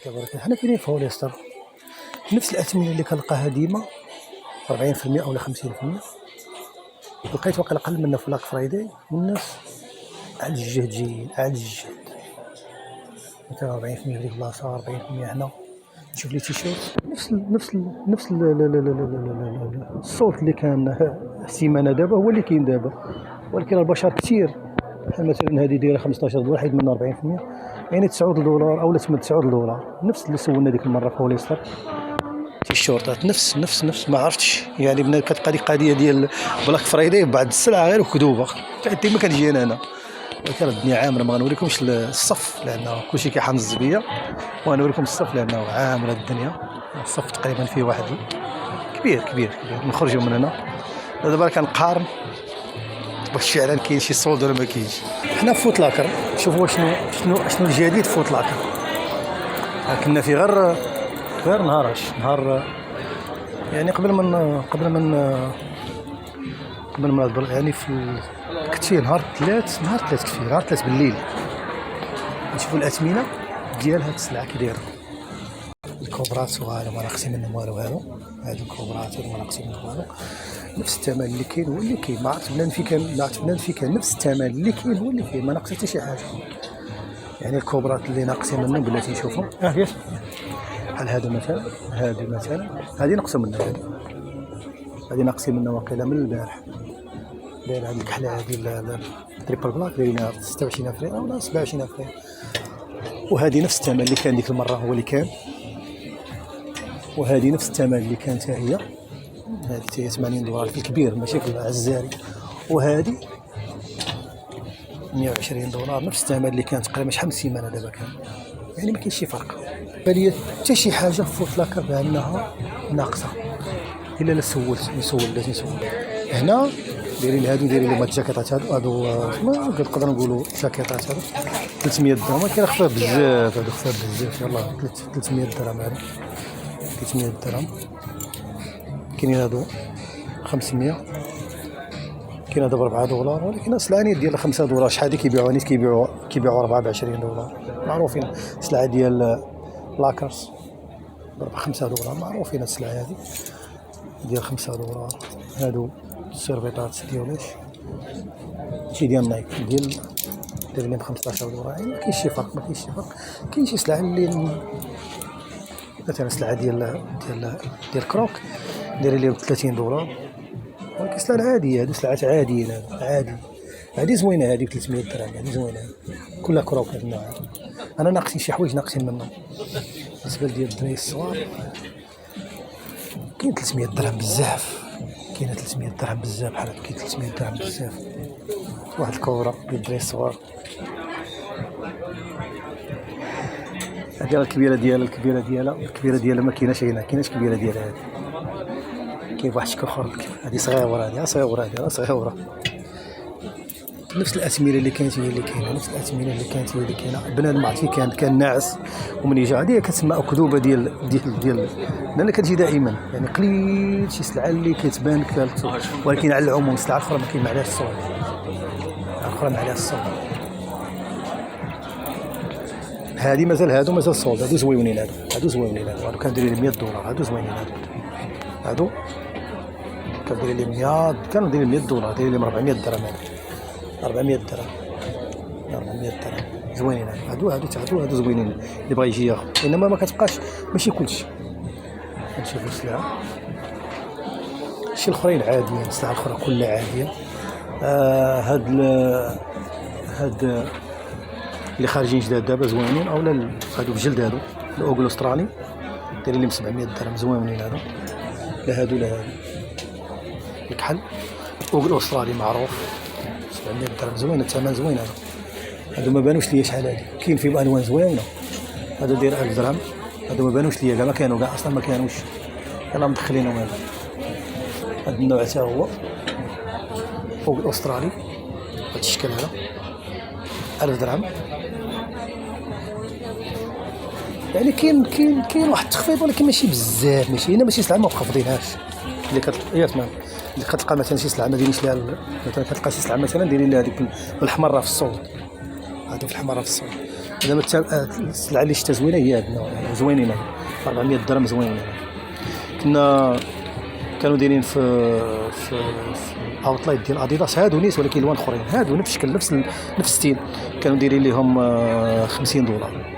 تبارك حنا كاينين في هوليستر نفس الأثمنة اللي كنلقاها ديما 40% أو 50%. لقيت واقيلا أقل منها في بلاك فرايداي والناس على الجهد جايين على الجهد، مثلا 40% في ديك البلاصة 40% هنا. نشوف لي تيشيرت نفس الصوت اللي كان السيمانة دابا هو اللي كاين دابا، ولكن البشر كثير. بحال مثلا هذه دايره 15 دولار حيد منها 40%، يعني 9 دولار او 9 دولار نفس اللي سولنا ديك المره في هوليستر. تيشيرتات نفس ما عرفتش، يعني بنا كتبقى ديك القضيه ديال بلاك فرايداي بعد السلعه غير وكذوبه ديما كتجي انا. ولكن الدنيا عامره، ما غنوريكمش الصف لان كلشي كيحنز بيا، وغنوريكم الصف لانه عامره الدنيا. الصف تقريبا فيه واحد كبير. نخرجوا من هنا دابا كنقارن واش فعلا كاين شي صولد ولا ما كاينش. حنا فوت لاكر، شوفوا شنو الجديد فوت لاكر. كنا في غير نهار يعني قبل من يعني في كثير نهار ثلاث كثير، نهار ثلاث بالليل نشوفوا الاثمنه ديال هاد السلعه كي دايره. الكوبرات صغار ما ناقصي منهم والو، هادو الكوبرات ما ناقصي منهم والو، نفس الثمن اللي كاين هو اللي كاين. ما عرفت بلان في كان نفس الثمن اللي كاين هو اللي كاين، ما ناقص حتى شي حاجه. يعني الكوبرات اللي ناقصين منهم بلاتي نشوفهم بحال هادو مثلا، هادي نقصوا منها، هادي ناقصين منها واقيلا من البارح. داير هاد الكحله هادي التريبل بلاك دايرينها 26 افريل ولا 27 افريل، وهادي نفس الثمن اللي كان ديك المره هو اللي كان، وهادي نفس الثمن اللي كانت هي. هادي هي 80 دولار في الكبير ماشي في العزاري، وهادي 120 دولار نفس الثمن اللي كانت تقريبا شحال من سيمانه دابا كان. يعني ما كاينش شي فرق بالي حتى شي حاجه في فوت لاكر بانها ناقصه، الا سولت هنا. دايرين هادو لهم الجاكيطات هادو ما نقدر نقولوا جاكيطات هادو 300 درهم، كاين خفاف بزاف يلاه 300 درهم هادو 300 درهم. كاينين هادو 500، كاين هذا ب 4 دولار، ولكن السلعه ديال 5 دولار شحال هذه كيبيعوا نيت كيبيعوا 4 ب 20 دولار. معروفين السلعه ديال لاكرز ب 5 دولار، معروفين السلعه هذه ديال 5 دولار. هادو السيرفيطات ديالوش شي ديال نايك ديال لهم 15 دولار. يعني ما كاينش شي فرق. كاين شي سلعه اللي مثلا السلعه ديال كروك داير لهم 30 دولار، ولكن سلعه عاديه، هادو سلعات عاديين. هادي زوينه، هادي ب 300 درهم، هادي زوينه كلها كروك. هاد النوع انا ناقصين شي حوايج ناقصين منهم. بالنسبه ديال الدراري الصغار كاين 300 درهم بزاف، كاين 300 درهم بزاف بحال هكا، كاين 300 درهم بزاف. واحد الكوره ديال الدراري الصغار، هادي الكبيره ديالها ما كايناش هنا، كايناش كبيره ديالها هادي. كاين واحد شكل اخر هادي صغيره، صغيره نفس الأثمنة اللي كانت هي اللي كاينه. بنادم عرفتي كان ناعس، ومن يجي هذه كتسمى أكذوبة ديال لأن كتجي دائما. يعني قليل شي سلعة اللي كتبان كثالث، ولكن على العموم السلعة الأخرى ما كاين معليها الصوت. هذه مازال صولد، هادو زوينين، هادو كندير 100 دولار، هادو زوينين، هادو كندير لي 100 كندير 100 دولار، داير لي 400 درهم. 400 درهم زوينين. هادو زوينين اللي بغا يجي ياخذ، انما ما كتبقاش ماشي كلشي. نشوفوا السلعه شي الاخرين عاديين، السلعه الاخرى كلها عاديه. هاد اللي خارجين جداد دابا زوينين، اولا هادو بجلد، هادو الاوغل الاسترالي دايرين لهم 700 درهم زوينين. هادو لا هادو الكحل الاوغل الاسترالي معروف 700 درهم زوين، الثمن زوين. هادو ما بانوش ليا شحال هادي، كاين فيهم الوان زوينه. هذا داير 1000 درهم، هادو ما بانوش ليا كاع، ما كانوا كاع اصلا ما كانوش، يلاه مدخلينهم. هذا النوع حتى هو فوق الاسترالي بهذا الشكل هذا 1000 درهم. يعني كاين واحد التخفيض، ولكن ماشي بزاف، ماشي سلعه ما مخفضينهاش. اللي تمام اللي كتلقى مثلا شي سلعه ما دايرينش ليها، مثلا كتلقى شي سلعه مثلا دايرين لها هذيك بالحمراء في الصوت، هادو في الحمراء في الصوت دابا السلعه اللي شتا زوينه هي هاد النوع، زوينين هاد 400 درهم زوينين. كانوا دايرين في اوتلايت ديال اديداس هادو نيس، ولكن الوان اخرين، هادو نفس الشكل نفس الستيل، كانوا دايرين ليهم 50 دولار.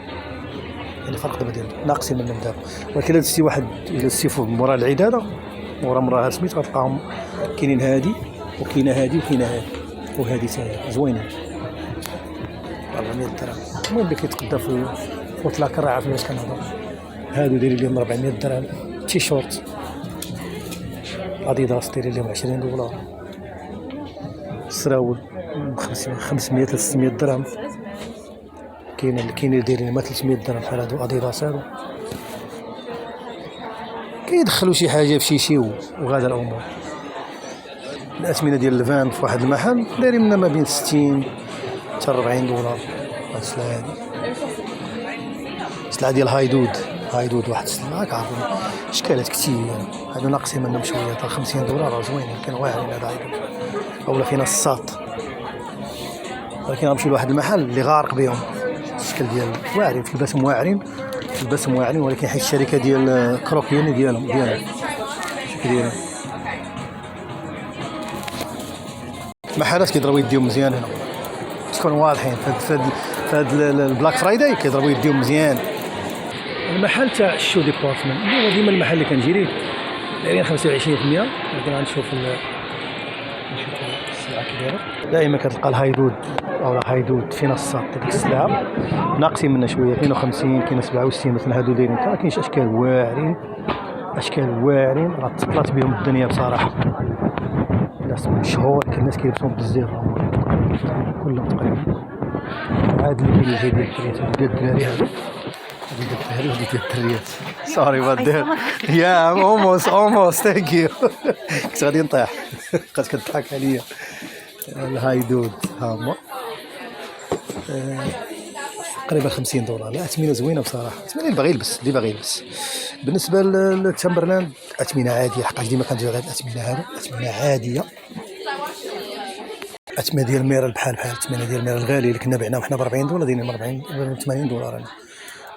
يعني فرق دابا ديال ناقصين منهم دابا. ولكن الا واحد الا فوق مورا العيد هذا مورا سميت غتلقاهم كاينين هادي وكاينه هادي وكاينه هادي وهادي حتى زوينين 400 درهم. المهم اللي كيتقدر في اوتلاك راه عارف واش كنهضر. هادو دايرين لهم 400 درهم. تي شورت اديداس دايرين لهم 20 دولار. السراول 500 300 درهم. كاين اللي دايرين ما 300 درهم بحال هادو اديداس هادو. كيدخلوا شي حاجه في شي وغادا الامور. الاثمنه ديال الفان في واحد المحل دايرين منها ما بين 60 حتى 40 دولار. هاد السلعه هادي السلعه ديال هايدود واحد السلعه كعرفوا اشكالات كثير. هادو ناقصين منهم شويه حتى 50 دولار راه زوينين، كانوا واعرين هذا هايدود اولا فينا الساط. ولكن غنمشيو لواحد المحل اللي غارق بهم الشكل ديال واعرين في البسم واعرين ولكن حيت الشركه ديال كروكيوني ديالهم ديالهم محلات كيضربوا يديهم مزيان هنا تكونوا واضحين. فهاد البلاك فرايداي كيضربوا يديهم مزيان. المحل تاع الشو ديبارتمنت اللي هو ديما المحل اللي كنجي ليه دايرين 25%. ولكن غنشوف السلعه كي دايره. دائما كتلقى الهايدود في نص ديك السلعه ناقصين منها شويه، 52 كاين 67 مثلا. هادو دايرين ما كاينش اشكال واعرين راه تطلات بهم الدنيا بصراحه. الناس مشهور الناس كيلبسوهم بزاف كلهم تقريبا. هاد اللي كاين ديال الدراري هذا ديال الدريات. سوري بادير يا almost ثانك يو. كنت غادي نطيح بقات كتضحك عليا. الهايدود ها هما تقريبا 50 دولار. لا اثمنه زوينه بصراحه، اثمنه اللي باغي يلبس. بالنسبه للتمبرلاند اثمنه عاديه، حقاش ديما كنجيو غير الاثمنه هادو اثمنه عاديه. اثمنه ديال الميرال بحال اثمنه ديال الميرال الغالي اللي كنا بعناه حنا ب 40 دولار دايرين 40 80 دولار.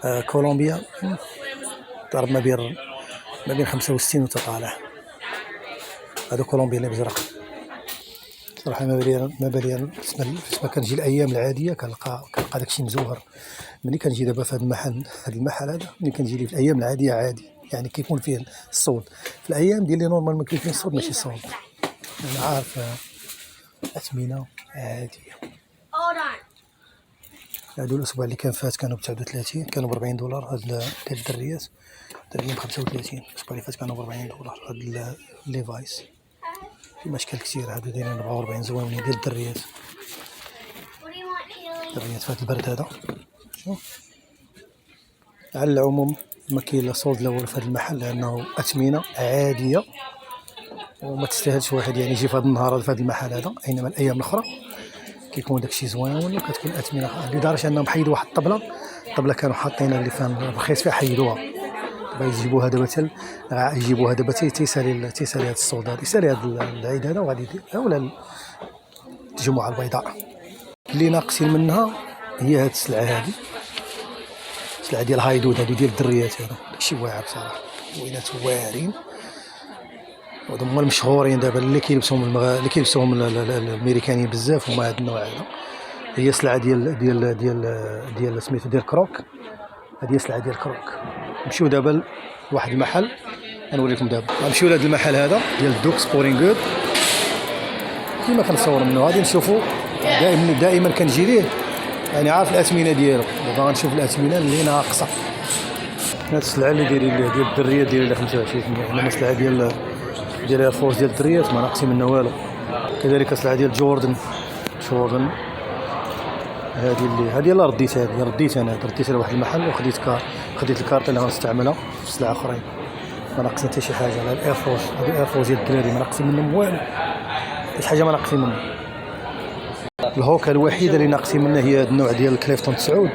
انا كولومبيا ضرب ما بين 65 وتطالع. هذا كولومبيا اللي بزرق صراحه ما بالي ما كنجي الايام العاديه كنلقى داكشي مزوهر. ملي كنجي دابا في هذا المحل هذا ملي كنجي ليه في الايام العاديه عادي، يعني كيكون فيه الصوت. في الايام ديال لي نورمال ما كاين فيه الصوت ماشي الصوت. انا عارف اثمنه عاديه. هادو الاسبوع اللي كان فات كانوا ب 39 كانوا ب 40 دولار. هاد ديال الدريات دايرين ب 35. الاسبوع اللي فات كانوا ب 40 دولار. هاد ليفايس في اشكال كثير. هادو دايرين 44 زوينين ديال الدريات في هاد البرد هذا. على العموم ما كاين لا صولد الاول في هذا المحل لانه اثمنه عاديه وما تستاهلش واحد يعني يجي في هذا النهار هذا في هذا المحل هذا. اينما الايام الاخرى كيكون داكشي زوين وكتكون اثمنه لدرجه انهم حيدوا واحد الطبله كانوا حاطينها اللي فان رخيص فيها حيدوها. دابا يجيبوها دابا تيسالي هذا الصولد هذا يسالي هذا العيد هذا وغادي يدير ولا الجمعه البيضاء. اللي ناقصين منها هي هذه السلعه هذه السلعه ديال هايدود هذو ديال الدريات. هذا داكشي واعر بصراحه وينات واعرين. هما المشهورين دابا اللي كيلبسوهم الامريكانيين بزاف هما هذا النوع هذا. هي السلعه ديال سميتو ديال كروك. هذه السلعه ديال كروك. نمشيو دابا لواحد المحل غنوريكم دابا. غنمشيو لهذا المحل هذا ديال دوك سبورينغ جود كيما كنصور منه. غادي نشوفوا دائما كنجي ليه يعني عارف الاثمنه ديالو. دابا غنشوف الاثمنه اللي ناقصه. هاد السلعه اللي دايرين ليه ديال الدريات دايرين لها 25%. انما السلعه ديال اير فورس ديال الدريات ما ناقصين منها والو. كذلك السلعه ديال جوردن هذه اللي رديت انا لواحد المحل وخديت الكارت اللي غنستعملها في سلعه اخرين. ما ناقصين حتى شي حاجه على الاير فورس. هذه الاير فورس ديال الدراري ما ناقصين منهم والو. شي حاجه ما ناقصين منها. الهوكا الوحيده اللي ناقصين منها هي هذا النوع ديال الكليفتون 9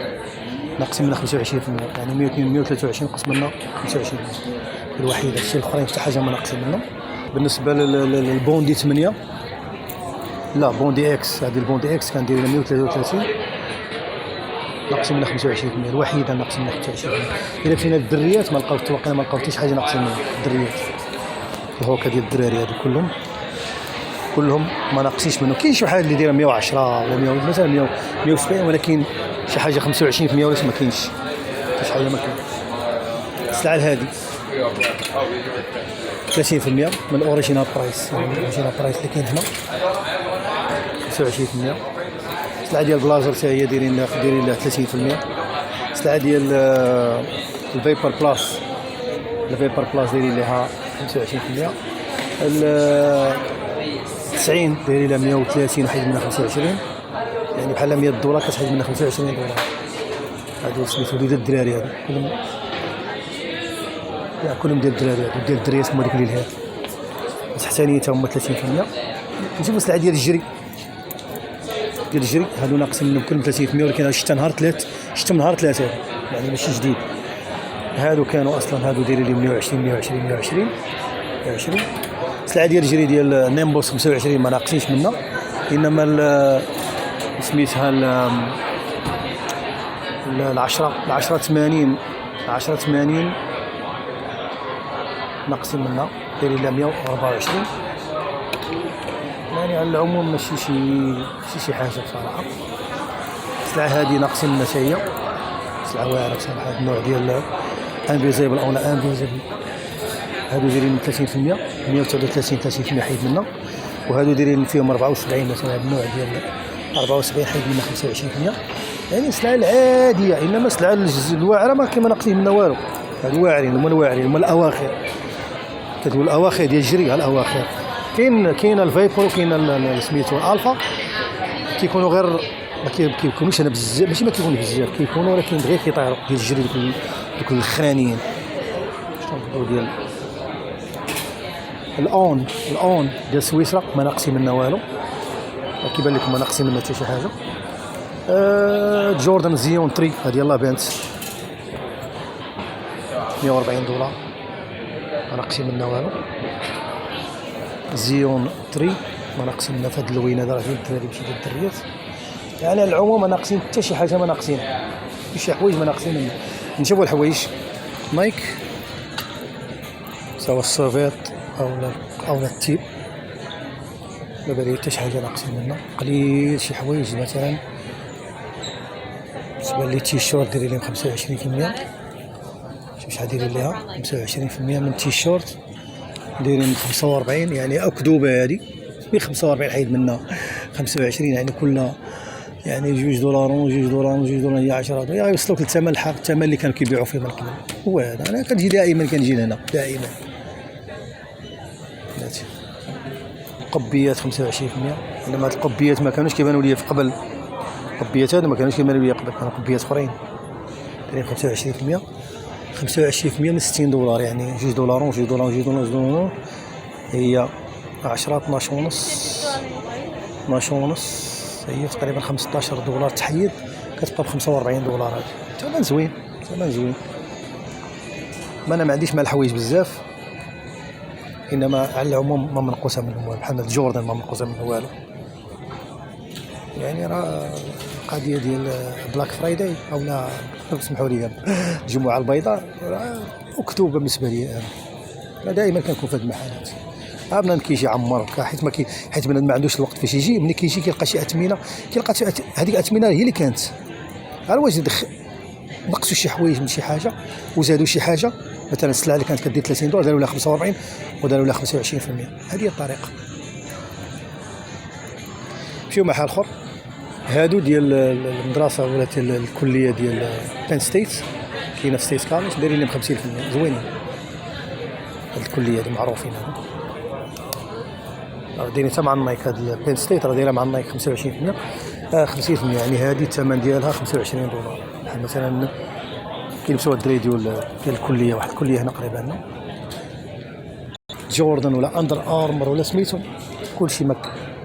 ناقصين منها 25%. يعني 123 نقص منها 25% الوحيده. الشيء الاخرين حتى حاجه ما ناقصين منهم. بالنسبه للبوندي 8 لا بوندي اكس. هذه البوندي اكس كان داير 133 ناقصين منها 25%، الوحيده ناقصين منها 25%. الا مشينا للدريات ما لقاو ما لقاو حتى شي حاجه ناقصين منها الدريات. الهوكا ديال الدراري هادو كلهم ما ناقصينش منه. كاين شي حاجه اللي دايره 110 ولا 100 مثلا 170، ولكن شي حاجه 25% ولا ما كاينش شي حاجه. ما كاين السلعه هذه 30% من الاوريجينال برايس، يعني الاوريجينال برايس اللي كاين هنا 25%. السلعه ديال بلازر حتى هي دايرين لها 30%. السلعه ديال الفيبر بلاس دايرين لها 25%. 90 دايرين لها 130 وحيد منها 25، يعني بحال 100 دولار كتحيد منها 25 دولار. هادو سميتو ديال الدراري، هادو كلهم ديال الدراري، هادو ديال الدريات هما ديك اللي هاد تحتانية تا هما 30%. نشوفو السلعه ديال الجري هادو ناقصين منهم كلهم 30%، ولكن هاد شتا من نهار ثلاثة يعني ماشي جديد. هادو كانوا اصلا هادو دايرين لهم 120. السلعه ديال الجري ديال نيمبوس 25 ما ناقصينش منها، انما سميتها ال 10 80 ناقصين منها دايرين لها 124. يعني على العموم ماشي شي حاجه بصراحه. السلعه هذه ناقصين منها حتى هي، سلعه واعره بصراحه. هذا النوع ديال انفيزيبل او لا انفيزيبل هادو دايرين 30%، 139 حيد منها. وهادو دايرين فيهم 74 مثلا. هذا النوع ديال 74 حيد منها 25%. يعني السلعه العاديه، انما السلعه الواعره ما كاين ما ناقصين منها والو. هادو واعرين هما الاواخر، كتقول الاواخر ديال الجري. الاواخر كاين الفيبر وكاين سميتو الالفا، كيكونوا غير ما كيكونوش انا بزاف، ماشي ما كيكونوش بزاف، كيكونوا ولكن غير كيطيروا ديال الجري. دوك الاخرانيين ديال الاون ديال سويسرا ما ناقصين منها والو، كيبان لكم ما ناقصين منها حتى شي حاجه. جوردن زيون 3 هذه يلاه بانت 140 دولار ما ناقصين منها والو. زيون 3 ما ناقصين منها في هاد اللوينه هذا، راه ديال الدراري ماشي ديال الدريات. يعني على العموم ما ناقصين حتى شي حاجه، ما ناقصين شي حوايج ما ناقصين منها. نشوفوا الحوايج نايك سواء السوفيت او التيب، ما بالي حتى شي حاجه ناقصين منها. قليل شي حوايج مثلا بالنسبه لي تيشورت دايرين لهم 25%. شوف شحال دايرين ليها 25% من تيشورت دايرين 45. يعني اكذوبه هذه ب 45 حيد منها 25، يعني كلها يعني $2 هي 10 دولار. يوصلوك الثمن اللي كانوا كيبيعوا فيه من قبل. هو هذا. انا كنجي دائما هنا دائما. القبيات 25%، انما هاد القبيات ما كانوش كيبانوا لي في قبل. القبيات هادو ما كانوش كيبانوا لي قبل، كانوا قبيات اخرين دايرين 25%. 25% من $60، يعني $2 هي 10 12 ونص هي تقريبا $15 تحيد، كتبقى ب $45. هذا ثمن زوين. انا ما عنديش مع الحوايج بزاف، انما على العموم ما منقوسه منهم والو. بحال جوردن ما منقوسه منه والو. يعني راه القضيه ديال بلاك فرايداي اولا سمحوا لي الجمعه البيضاء مكتوبه بالنسبه لي. انا دائما كنكون في هذه المحلات. بنادم كيجي يعمر حيت بنادم ما عندوش الوقت فاش يجي. ملي كيجي كيلقى شي اثمنه، كيلقى هذيك الاثمنه هي اللي كانت. على واش نقصوا شي حوايج من شي حاجه وزادوا شي حاجه. مثلا السلعه اللي كانت كدير $30 داروا لها 45 وداروا لها 25%. هذه هي الطريقه. مشيو محل اخر. هادو ديال المدرسه ولا الكليه ديال بين ستيت، كاينه في ستيت كوليج دايرين لهم 50%. زوينين هاد الكليه هادو معروفين. هادو دايرين حتى مع النايك. هاد بين ستيت راه دايره مع النايك 25%. 50%، يعني هذه الثمن ديالها $25. بحال مثلا كيلبسوها الدراري ديال الكليه، واحد الكليه هنا قريبه لنا، جوردن ولا اندر ارمر ولا سميتو، كلشي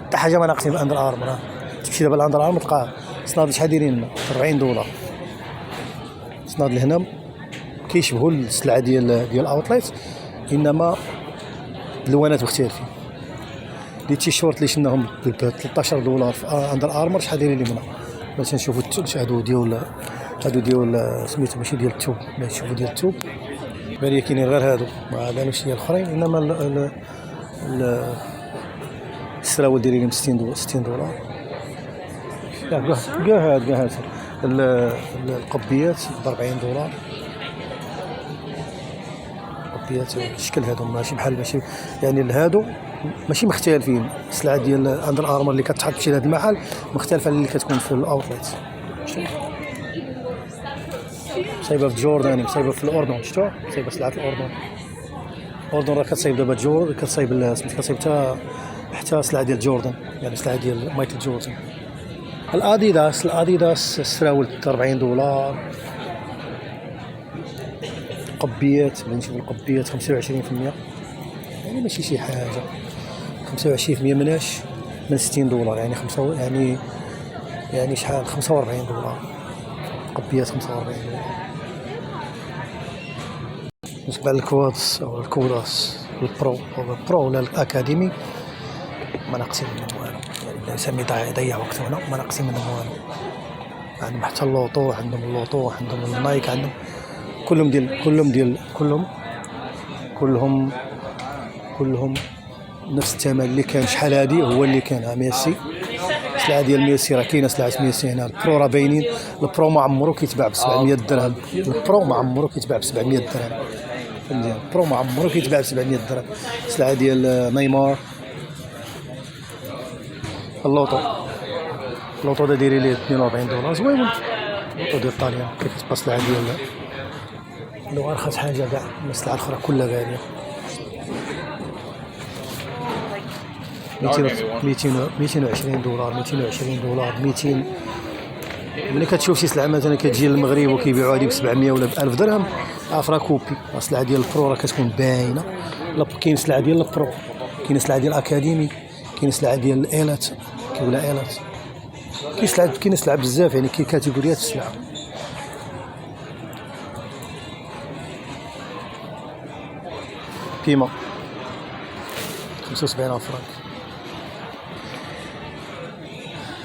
حتى حاجه ما ناقصين. اندر ارمر تمشي دابا لاندر ارمر تلقى صناد شحال دايرين $40. صناد لهنا كيشبهوا السلعه ديال اوتليت، انما الوانات مختلفين. لي تيشورت اللي شناهم ب $13 في اندر ارمر شحال دايرين لي منها. باش نشوفوا هادو ديال هادو ديال سميتو ماشي ديال التوب، ملي تشوفو ديال التوب بان لي كاينين غير هادو ما بانوش ليا الاخرين، انما السراول دايرين 60 دولار. كاع هاد القبيات ب 40 دولار. قبيات الشكل هادو ماشي بحال ماشي يعني هادو ماشي مختلفين. السلعه ديال اندر ارمر اللي كتحط في هذا المحل مختلفه على اللي كتكون في الاوتليت. صايبه في جورداني، صايبه في الاردن، شفتوا صايبه سلعه الاردن. الاردن راه كتصايب دابا كتصايب سميتو كتصايب حتى سلعه ديال جوردن، يعني سلعه ديال مايكل جوردن. الاديداس السراول 40 دولار. قبيات بغينا نشوفو القبيات 25%، يعني ماشي شي حاجه. 25% مناش من 60 دولار، يعني يعني شحال 45 دولار. قبيات 45 دولار. بالنسبه للكوادس او الكوداس البرو او البرو ولا الاكاديمي ما ناقصين منهم والو، يعني الانسان يضيع وقته هنا ما ناقصين منهم والو. عندهم حتى اللوطو، عندهم النايك، عندهم كلهم نفس الثمن اللي كان شحال هادي هو اللي كان. ميسي السلعه ديال ميسي راه كاينه سلعه ميسي هنا. البرو راه باينين، البرو ما عمرو كيتباع ب 700 درهم. البرو ما عمرو كيتباع ب 700 درهم، مزيان. البرو ما عمرو كيتباع ب 700 درهم. السلعه ديال نيمار اللوطو دا دايرين ليه 42 دولار زوين. اللوطو ديال طاليان كتبقى السلعه ديال لو ارخص حاجه كاع، السلعه الاخرى كلها غاليه. 220 دولار 200. ملي كتشوف شي سلعه مثلا كتجي للمغرب وكيبيعوها لك ب 700 ولا ب 1000 درهم، عارف راه كوبي. السلعه ديال البرو راه كتكون باينه. كاين سلعه ديال البرو، كاين سلعه ديال الاكاديمي، كاين سلعه ديال الايلات كيقولها ايلات، كاين سلعه بزاف، يعني كاين كاتيجوريات السلعه. كيما 75 فرنك.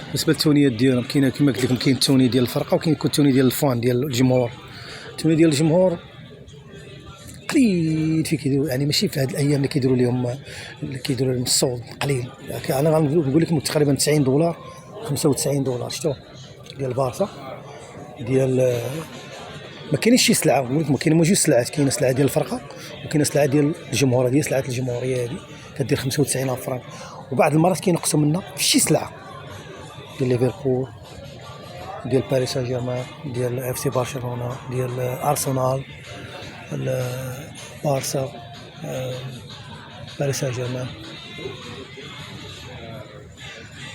بالنسبه للتونيات ديالهم كاينه كما قلت لكم، كاين التوني ديال الفرقه وكاين التوني ديال الفان ديال الجمهور. التوني ديال الجمهور قليل فيه كيديروا، يعني ماشي في هذه الايام اللي كيديروا لهم الصوت قليل. يعني انا غنقول لكم تقريبا 90 دولار 95 دولار. شفتوا ديال البارسا ديال ما كاينش شي سلعه، نقول لكم كاين جوج سلعات. كاينه سلعه ديال الفرقه وكاينه سلعه ديال الجمهور. هذه سلعه الجمهوريه هذه كدير 95 فرنك، وبعض المرات كينقصوا منها في شي سلعه ديال ليفربول، ديال باريس سان جيرمان، ديال اف سي برشلونه، ديال ارسنال، بارسا، باريس سان جيرمان.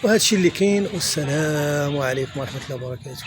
وهذا الشيء اللي كاين. والسلام عليكم ورحمه الله وبركاته.